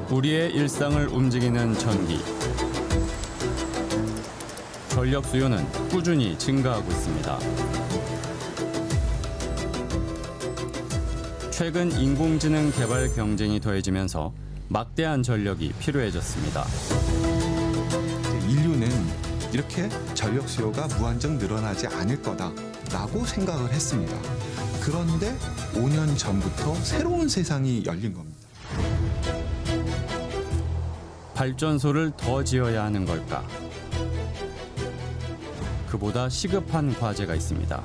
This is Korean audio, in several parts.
우리의 일상을 움직이는 전기. 전력 수요는 꾸준히 증가하고 있습니다. 최근 인공지능 개발 경쟁이 더해지면서 막대한 전력이 필요해졌습니다. 인류는 이렇게 전력 수요가 무한정 늘어나지 않을 거다라고 생각을 했습니다. 그런데 5년 전부터 새로운 세상이 열린 겁니다. 발전소를 더 지어야 하는 걸까? 그보다 시급한 과제가 있습니다.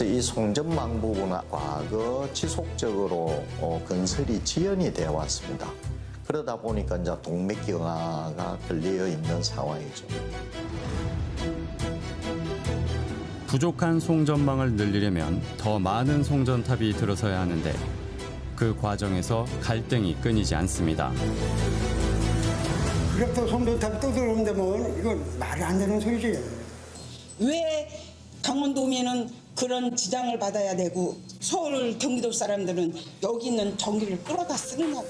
이 송전망 부분은 과거 지속적으로 건설이 지연이 되어 왔습니다. 그러다 보니까 이제 동맥경화가 걸려 있는 상황이죠. 부족한 송전망을 늘리려면 더 많은 송전탑이 들어서야 하는데 그 과정에서 갈등이 끊이지 않습니다. 그래도 송전탑이 또 들어오는데 뭐 이건 말이 안 되는 소리지. 왜 강원도면은 그런 지장을 받아야 되고 서울 경기도 사람들은 여기 있는 전기를 끌어다 쓰느냐고.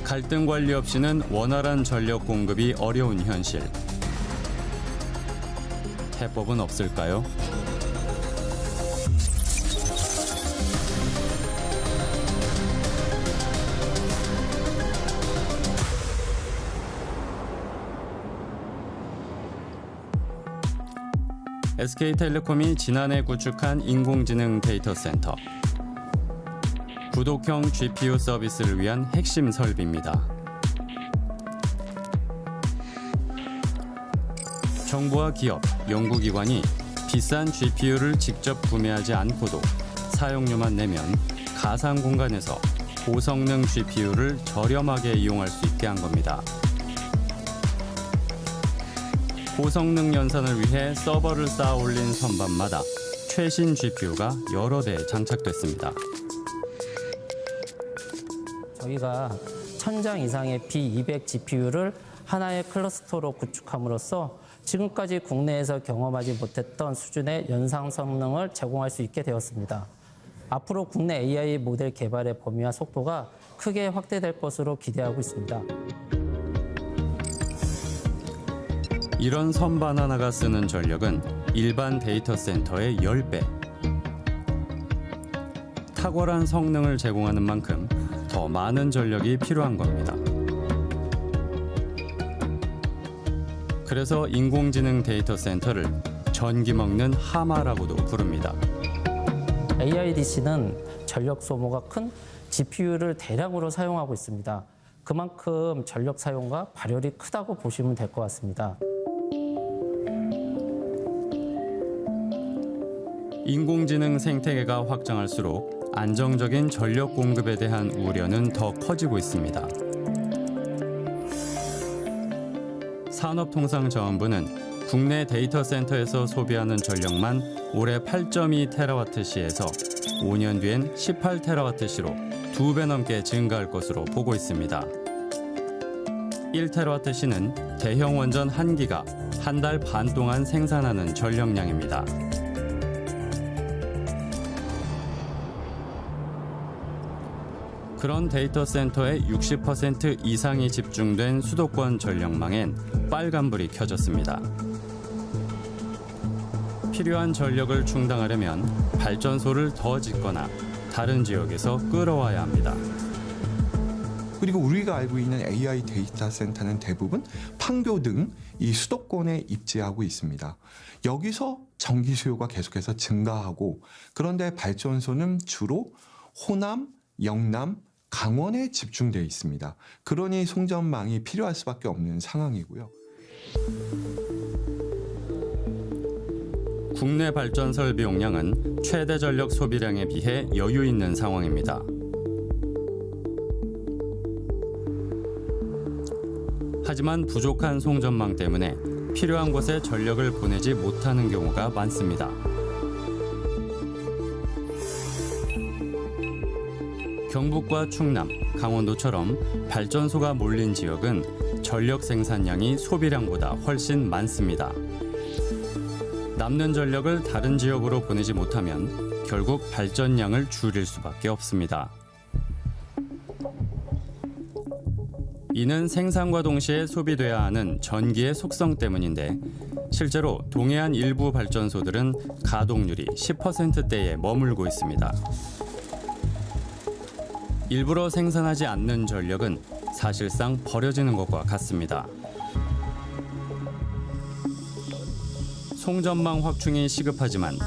갈등 관리 없이는 원활한 전력 공급이 어려운 현실. 해법은 없을까요? SK텔레콤이 지난해 구축한 인공지능 데이터 센터. 구독형 GPU 서비스를 위한 핵심 설비입니다. 정부와 기업, 연구기관이 비싼 GPU를 직접 구매하지 않고도 사용료만 내면 가상 공간에서 고성능 GPU를 저렴하게 이용할 수 있게 한 겁니다. 고성능 연산을 위해 서버를 쌓아 올린 선반마다 최신 GPU가 여러 대 장착됐습니다. 저희가 1000장 이상의 B200 GPU를 하나의 클러스터로 구축함으로써 지금까지 국내에서 경험하지 못했던 수준의 연상 성능을 제공할 수 있게 되었습니다. 앞으로 국내 AI 모델 개발의 범위와 속도가 크게 확대될 것으로 기대하고 있습니다. 이런 선반 하나가 쓰는 전력은 일반 데이터 센터의 10배. 탁월한 성능을 제공하는 만큼 더 많은 전력이 필요한 겁니다. 그래서 인공지능 데이터 센터를 전기 먹는 하마라고도 부릅니다. AIDC는 전력 소모가 큰 GPU를 대량으로 사용하고 있습니다. 그만큼 전력 사용과 발열이 크다고 보시면 될 것 같습니다. 인공지능 생태계가 확장할수록 안정적인 전력 공급에 대한 우려는 더 커지고 있습니다. 산업통상자원부는 국내 데이터 센터에서 소비하는 전력만 올해 8.2TWh에서 5년 뒤엔 18TWh로 2배 넘게 증가할 것으로 보고 있습니다. 1TWh는 대형 원전 1기가 한 달 반 동안 생산하는 전력량입니다. 그런 데이터 센터의 60% 이상이 집중된 수도권 전력망엔 빨간불이 켜졌습니다. 필요한 전력을 충당하려면 발전소를 더 짓거나 다른 지역에서 끌어와야 합니다. 그리고 우리가 알고 있는 AI 데이터 센터는 대부분 판교 등 이 수도권에 입지하고 있습니다. 여기서 전기 수요가 계속해서 증가하고, 그런데 발전소는 주로 호남, 영남, 강원에 집중되어 있습니다. 그러니 송전망이 필요할 수밖에 없는 상황이고요. 국내 발전 설비 용량은 최대 전력 소비량에 비해 여유 있는 상황입니다. 하지만 부족한 송전망 때문에 필요한 곳에 전력을 보내지 못하는 경우가 많습니다. 경북과 충남, 강원도처럼 발전소가 몰린 지역은 전력 생산량이 소비량보다 훨씬 많습니다. 남는 전력을 다른 지역으로 보내지 못하면 결국 발전량을 줄일 수밖에 없습니다. 이는 생산과 동시에 소비돼야 하는 전기의 속성 때문인데 실제로 동해안 일부 발전소들은 가동률이 10%대에 머물고 있습니다. 일부러 생산하지 않는 전력은 사실상 버려지는 것과 같습니다. 송전망 확충이 시급하지만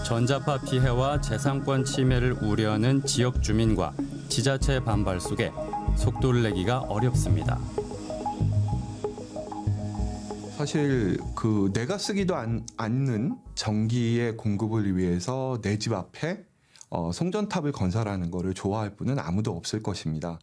전자파 피해와 재산권 침해를 우려하는 지역 주민과 지자체 반발 속에 속도를 내기가 어렵습니다. 사실 내가 쓰기도 않는 전기의 공급을 위해서 내 집 앞에 송전탑을 건설하는 것을 좋아할 분은 아무도 없을 것입니다.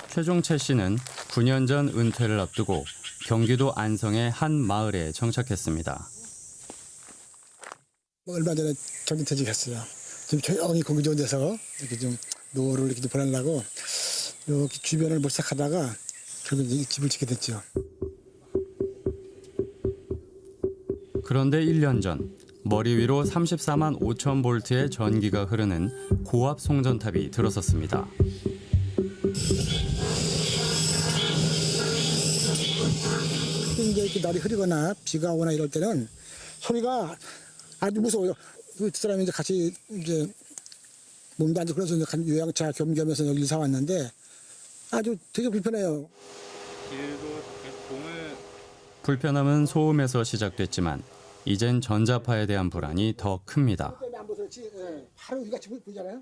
최종채 씨는 9년 전 은퇴를 앞두고 경기도 안성의 한 마을에 정착했습니다. 얼마 전에 정기퇴직했어요. 지금 조용히 공기 좋은 데서 이렇게 좀 노후를 이렇게 보내려고 이렇게 주변을 몰싹하다가 결국 이 집을 짓게 됐죠. 그런데 1년 전 머리 위로 34만 5천 볼트의 전기가 흐르는 고압 송전탑이 들어섰습니다. 이제 이렇게 날이 흐리거나 비가 오거나 이럴 때는 소리가 아주 무서워요. 그 사람이 이제 같이 이제 몸도 안 좋고 그래서 이제 요양차 겸겸해서 여기 이사 왔는데 아주 되게 불편해요. 불편함은 소음에서 시작됐지만 이젠 전자파에 대한 불안이 더 큽니다. 바로 이같이 보이잖아요.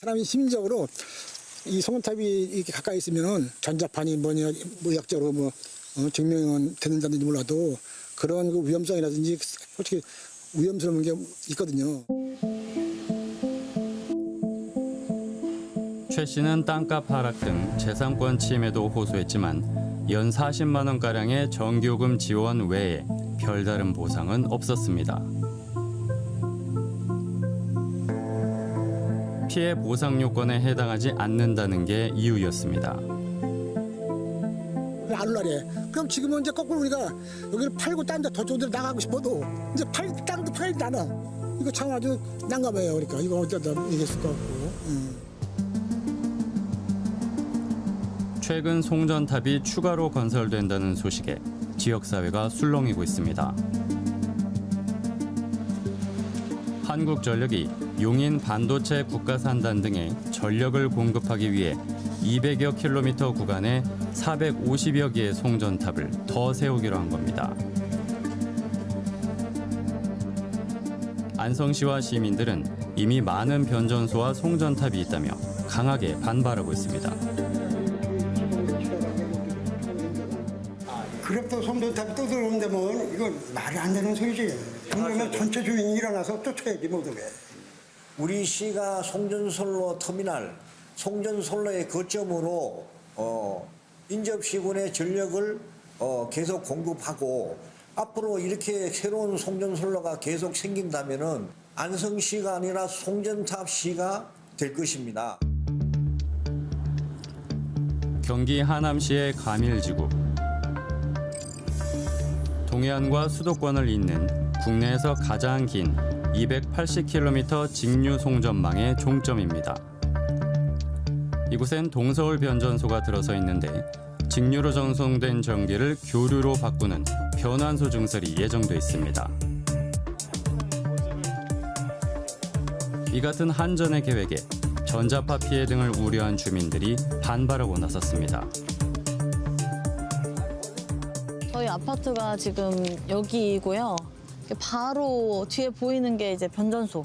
사람이 심리적으로 이 송전탑이 이렇게 가까이 있으면은 전자판이 뭐냐 뭐 약적으로 증명은 되는다든지 몰라도 그런 그 위험성이라든지 솔직히 위험스러운 게 있거든요. 최 씨는 땅값 하락 등 재산권 침해도 호소했지만 연 40만 원가량의 전기요금 지원 외에 별다른 보상은 없었습니다. 피해 보상 요건에 해당하지 않는다는 게 이유였습니다. 알라래. 그럼 지금은 이제 거꾸로 우리가 여기를 팔고 딴 데 더 좋은 데로 나가고 싶어도 이제 땅도 팔지 않아. 이거 참 아주 난감해요. 그러니까 이거 어쩌다 이길 수가 없고. 최근 송전탑이 추가로 건설된다는 소식에 지역사회가 술렁이고 있습니다. 한국전력이 용인 반도체 국가산단 등에 전력을 공급하기 위해 200여 킬로미터 구간에 450여 개의 송전탑을 더 세우기로 한 겁니다. 안성시와 시민들은 이미 많은 변전소와 송전탑이 있다며 강하게 반발하고 있습니다. 그렇다고 송전탑이 또 들어온다면 이건 말이 안 되는 소리지. 그러면 전체 주민이 일어나서 쫓아야지 모두. 우리 시가 송전솔로 터미널, 송전솔로의 거점으로 인접시군의 전력을 계속 공급하고 앞으로 이렇게 새로운 송전솔로가 계속 생긴다면은 안성시가 아니라 송전탑시가 될 것입니다. 경기 하남시의 가밀지구. 동해안과 수도권을 잇는 국내에서 가장 긴 280km 직류 송전망의 종점입니다. 이곳엔 동서울 변전소가 들어서 있는데 직류로 전송된 전기를 교류로 바꾸는 변환소 증설이 예정돼 있습니다. 이 같은 한전의 계획에 전자파 피해 등을 우려한 주민들이 반발하고 나섰습니다. 저희 아파트가 지금 여기이고요. 바로 뒤에 보이는 게 이제 변전소.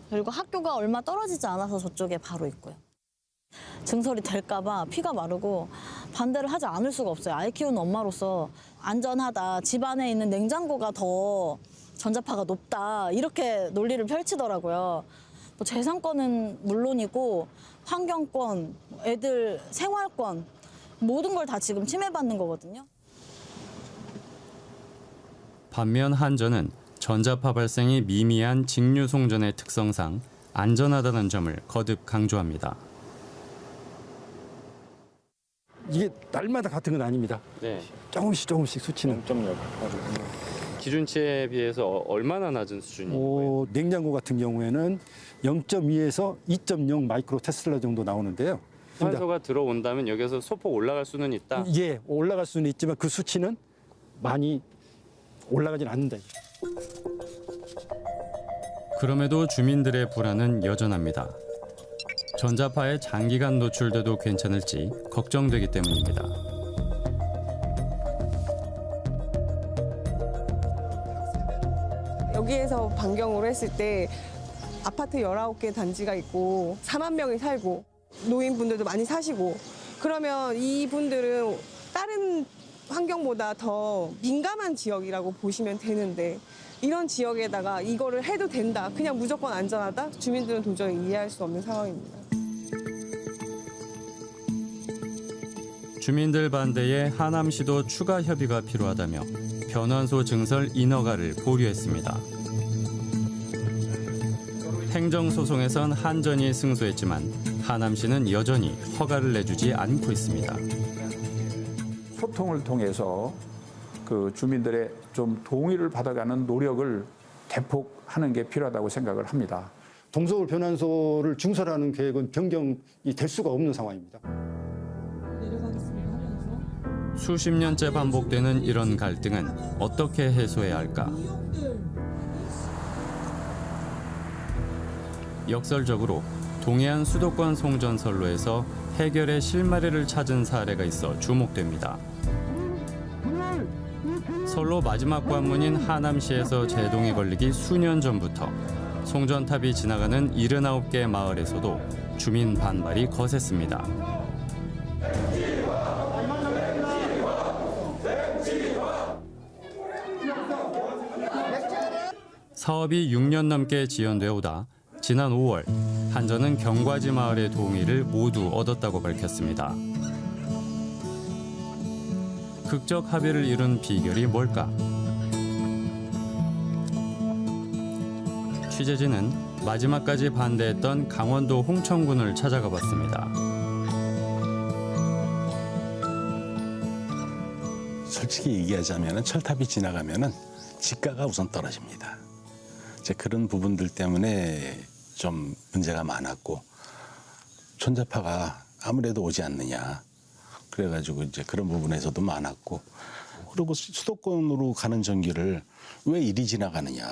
그리고 학교가 얼마 떨어지지 않아서 저쪽에 바로 있고요. 증설이 될까봐 피가 마르고 반대를 하지 않을 수가 없어요. 아이 키우는 엄마로서 안전하다. 집안에 있는 냉장고가 더 전자파가 높다. 이렇게 논리를 펼치더라고요. 뭐 재산권은 물론이고 환경권, 애들 생활권 모든 걸 다 지금 침해받는 거거든요. 반면 한전은 전자파 발생이 미미한 직류 송전의 특성상 안전하다는 점을 거듭 강조합니다. 이게 날마다 같은 건 아닙니다. 네. 조금씩 수치는. 기준치에 비해서 얼마나 낮은 수준인 거예요? 냉장고 같은 경우에는 0.2에서 2.0 마이크로 테슬라 정도 나오는데요. 산소가 들어온다면 여기서 소폭 올라갈 수는 있다? 예, 올라갈 수는 있지만 그 수치는 많이 올라가진 않는다. 그럼에도 주민들의 불안은 여전합니다. 전자파에 장기간 노출돼도 괜찮을지 걱정되기 때문입니다. 여기에서 반경으로 했을 때 아파트 19개 단지가 있고 4만 명이 살고 노인분들도 많이 사시고 그러면 이분들은 다른 환경보다 더 민감한 지역이라고 보시면 되는데 이런 지역에다가 이거를 해도 된다, 그냥 무조건 안전하다? 주민들은 도저히 이해할 수 없는 상황입니다. 주민들 반대에 하남시도 추가 협의가 필요하다며 변환소 증설 인허가를 보류했습니다. 행정소송에선 한전이 승소했지만 하남시는 여전히 허가를 내주지 않고 있습니다. 소통을 통해서 그 주민들의 좀 동의를 받아가는 노력을 대폭 하는 게 필요하다고 생각을 합니다. 동서울 변환소를 증설하는 계획은 변경이 될 수가 없는 상황입니다. 수십 년째 반복되는 이런 갈등은 어떻게 해소해야 할까? 역설적으로 동해안 수도권 송전선로에서 해결의 실마리를 찾은 사례가 있어 주목됩니다. 선로 마지막 관문인 하남시에서 제동이 걸리기 수년 전부터 송전탑이 지나가는 79개 마을에서도 주민 반발이 거셌습니다. 사업이 6년 넘게 지연되어 오다 지난 5월 한전은 경과지 마을의 동의를 모두 얻었다고 밝혔습니다. 극적 합의를 이룬 비결이 뭘까? 취재진은 마지막까지 반대했던 강원도 홍천군을 찾아가 봤습니다. 솔직히 얘기하자면 철탑이 지나가면 지가가 우선 떨어집니다. 이제 그런 부분들 때문에 좀 문제가 많았고 전자파가 아무래도 오지 않느냐. 그래가지고 이제 그런 부분에서도 많았고 그리고 수도권으로 가는 전기를 왜 이리 지나가느냐.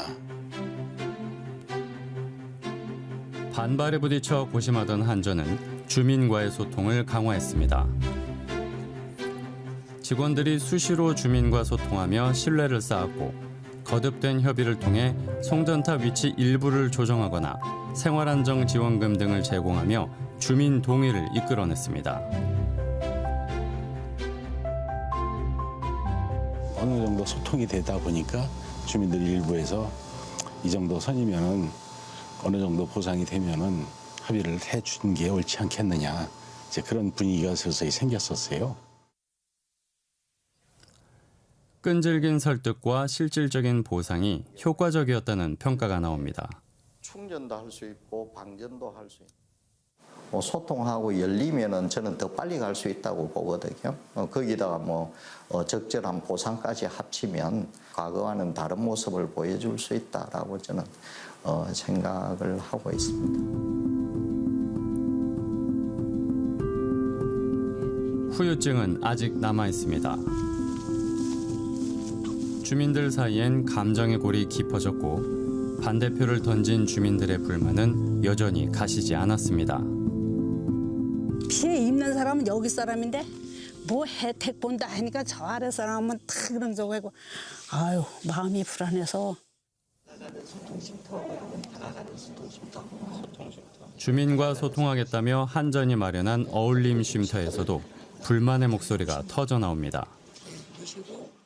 반발에 부딪혀 고심하던 한전은 주민과의 소통을 강화했습니다. 직원들이 수시로 주민과 소통하며 신뢰를 쌓았고 거듭된 협의를 통해 송전탑 위치 일부를 조정하거나 생활안정 지원금 등을 제공하며 주민 동의를 이끌어냈습니다. 어느 정도 소통이 되다 보니까 주민들이 일부에서 이 정도 선이면은 어느 정도 보상이 되면은 합의를 해준 게 옳지 않겠느냐. 이제 그런 분위기가 서서히 생겼었어요. 끈질긴 설득과 실질적인 보상이 효과적이었다는 평가가 나옵니다. 충전도 할 수 있고 방전도 할 수 있고 소통하고 열리면은 저는 더 빨리 갈 수 있다고 보거든요. 거기다가 적절한 보상까지 합치면 과거와는 다른 모습을 보여줄 수 있다라고 저는 생각을 하고 있습니다. 후유증은 아직 남아 있습니다. 주민들 사이엔 감정의 골이 깊어졌고 반대표를 던진 주민들의 불만은 여전히 가시지 않았습니다. 피해 입는 사람은 여기 사람인데 뭐 혜택 본다 하니까 저 아래 사람은 다 그런 저거 하고 아유 마음이 불안해서. 주민과 소통하겠다며 한전이 마련한 어울림 쉼터에서도 불만의 목소리가 터져 나옵니다.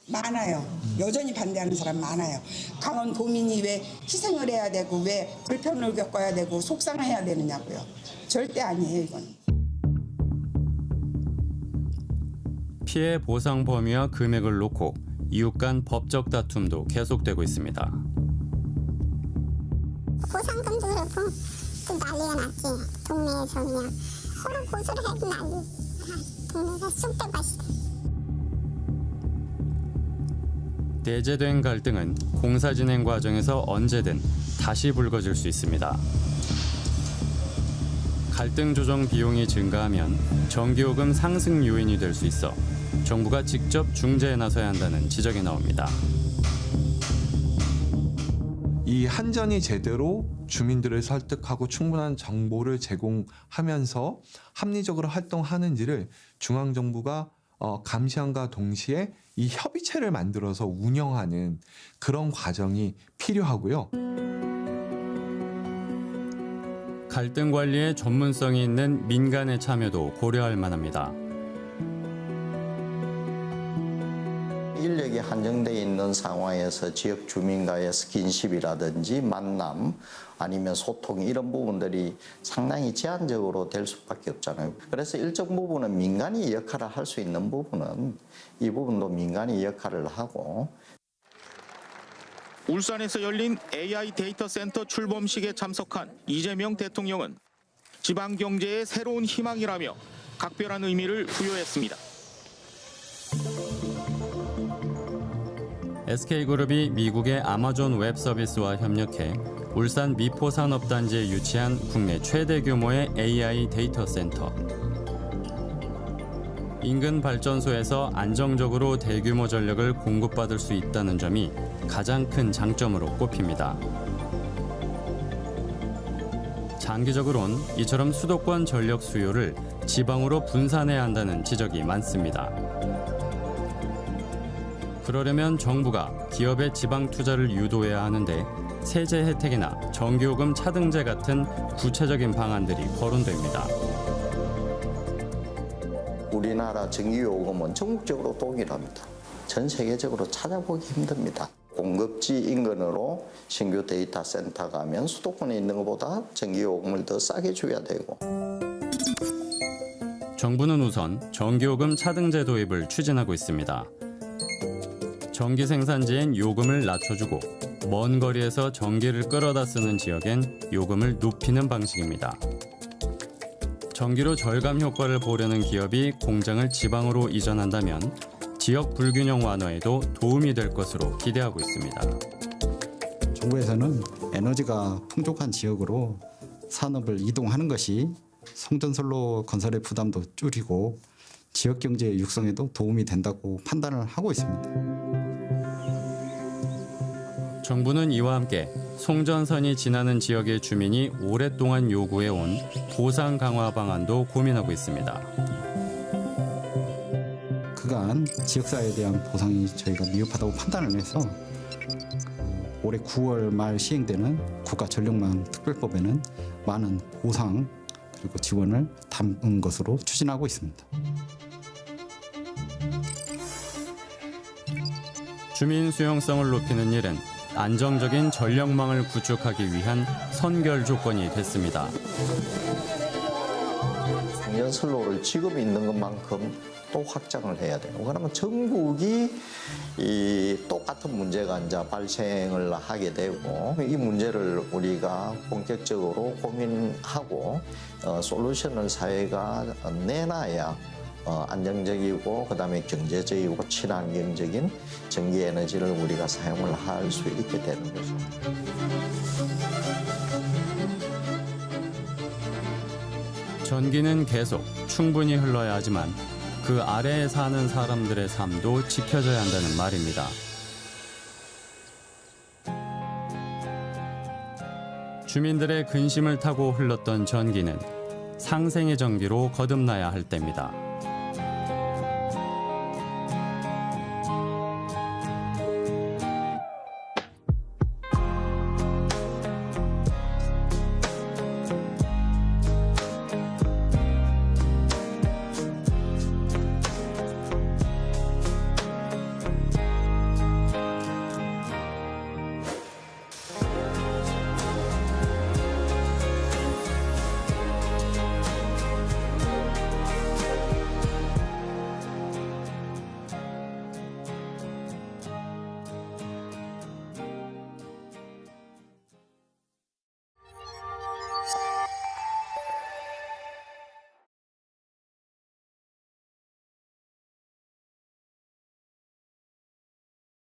많아요. 여전히 반대하는 사람 많아요. 강원도민이 왜 희생을 해야 되고 왜 불편을 겪어야 되고 속상해야 되느냐고요. 절대 아니에요, 이건. 피해 보상 범위와 금액을 놓고 이웃 간 법적 다툼도 계속되고 있습니다. 보상금도 그렇고 또 난리가 났지. 동네에서 그냥 서로 고소를 해도 난리. 동네가 쑥대밭이다. 내재된 갈등은 공사 진행 과정에서 언제든 다시 불거질 수 있습니다. 갈등 조정 비용이 증가하면 전기요금 상승 요인이 될 수 있어 정부가 직접 중재에 나서야 한다는 지적이 나옵니다. 이 한전이 제대로 주민들을 설득하고 충분한 정보를 제공하면서 합리적으로 활동하는지를 중앙정부가 감시함과 동시에 이 협의체를 만들어서 운영하는 그런 과정이 필요하고요. 갈등 관리에 전문성이 있는 민간의 참여도 고려할 만합니다. 인력이 한정되어 있는 상황에서 지역 주민과의 스킨십이라든지 만남 아니면 소통 이런 부분들이 상당히 제한적으로 될 수밖에 없잖아요. 그래서 일정 부분은 민간이 역할을 할 수 있는 부분은 이 부분도 민간이 역할을 하고. 울산에서 열린 AI 데이터 센터 출범식에 참석한 이재명 대통령은 지방 경제의 새로운 희망이라며 각별한 의미를 부여했습니다. SK그룹이 미국의 아마존 웹 서비스와 협력해 울산 미포산업단지에 유치한 국내 최대 규모의 AI 데이터 센터. 인근 발전소에서 안정적으로 대규모 전력을 공급받을 수 있다는 점이 가장 큰 장점으로 꼽힙니다. 장기적으론 이처럼 수도권 전력 수요를 지방으로 분산해야 한다는 지적이 많습니다. 그러려면 정부가 기업의 지방 투자를 유도해야 하는데 세제 혜택이나 전기요금 차등제 같은 구체적인 방안들이 거론됩니다. 우리나라 전기요금은 전국적으로 동일합니다. 전 세계적으로 찾아보기 힘듭니다. 공급지 인근으로 신규 데이터 센터가 하면 수도권에 있는 것보다 전기요금을 더 싸게 줘야 되고. 정부는 우선 전기요금 차등제 도입을 추진하고 있습니다. 전기 생산지엔 요금을 낮춰주고 먼 거리에서 전기를 끌어다 쓰는 지역엔 요금을 높이는 방식입니다. 전기료 절감 효과를 보려는 기업이 공장을 지방으로 이전한다면 지역 불균형 완화에도 도움이 될 것으로 기대하고 있습니다. 정부에서는 에너지가 풍족한 지역으로 산업을 이동하는 것이 송전선로 건설의 부담도 줄이고 지역 경제 육성에도 도움이 된다고 판단을 하고 있습니다. 정부는 이와 함께 송전선이 지나는 지역의 주민이 오랫동안 요구해온 보상 강화 방안도 고민하고 있습니다. 그간 지역사회에 대한 보상이 저희가 미흡하다고 판단을 해서 올해 9월 말 시행되는 국가전력망 특별법에는 많은 보상 그리고 지원을 담은 것으로 추진하고 있습니다. 주민 수용성을 높이는 일은 안정적인 전력망을 구축하기 위한 선결 조건이 됐습니다. 송전선로를 지금 있는 것만큼 또 확장을 해야 돼요. 그러면 전국이 이 똑같은 문제가 이제 발생을 하게 되고 이 문제를 우리가 본격적으로 고민하고 솔루션을 사회가 내놔야 안정적이고 그다음에 경제적이고 친환경적인 전기 에너지를 우리가 사용을 할 수 있게 되는 거죠. 전기는 계속 충분히 흘러야 하지만 그 아래에 사는 사람들의 삶도 지켜져야 한다는 말입니다. 주민들의 근심을 타고 흘렀던 전기는 상생의 전기로 거듭나야 할 때입니다.